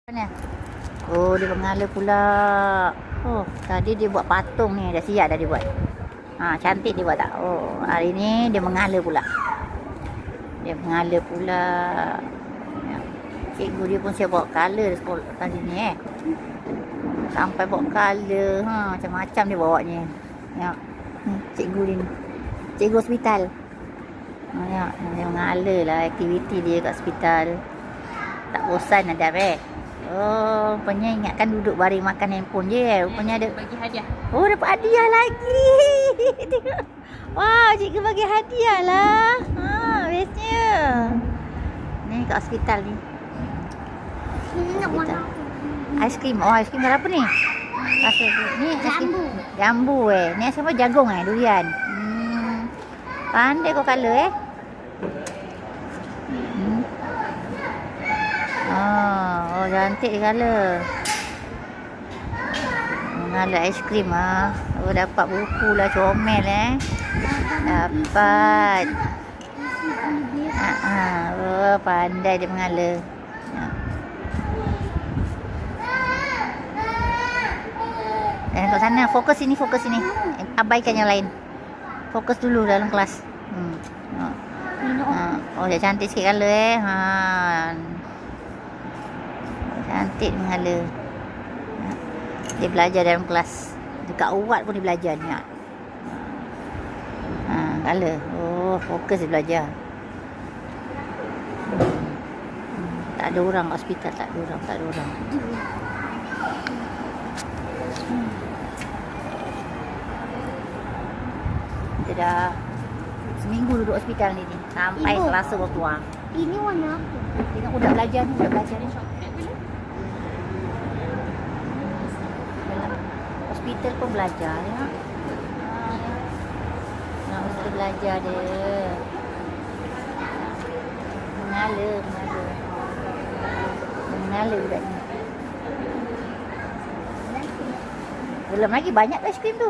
Mana? Oh, dia mengala pula. Oh, tadi dia buat patung ni. Dah siap dah dia buat. Cantik dia buat tak? Oh, hari ni dia mengala pula. Dia mengala pula. Ya. Cikgu dia pun siap bawa color sekolah tadi ni Sampai bawa color. Macam-macam dia bawanya. Ya. Cikgu dia ni. Cikgu hospital. Ya, dia mengala lah aktiviti dia kat hospital. Tak bosan ada Oh, rupanya ingatkan duduk baring makan handphone je. Rupanya ada bagi hadiah. Oh, dapat hadiah lagi. Wow, cikgu bagi hadiah lah. Bestnya. Ni kat hospital ni. Hospital. Aiskrim. Oh, aiskrim apa ni? Rasa ni Jambu. Jambu Ni aiskrim apa? Jagung durian. Pandai kau color Oh, cantik color. Mengalah aiskrim Oh, dapat buku lah, comel Dapat. Oh, pandai dia mengalah. Dan kat sana, fokus sini. Abaikan yang lain. Fokus dulu dalam kelas. Oh, dia cantik sikit color Cantik menghala. Dia belajar dalam kelas. Dekat urat pun dia belajar ni. Color. Oh, fokus dia belajar. Tak ada orang kat hospital, tak ada orang. Kita dah seminggu duduk hospital ni sampai Ibu, Selasa baru keluar. Ini warna apa? Tengok budak belajar ni, Hospital pun belajar hospital belajar dia. Mengalah budak ni. Belum lagi banyak aiskrim tu.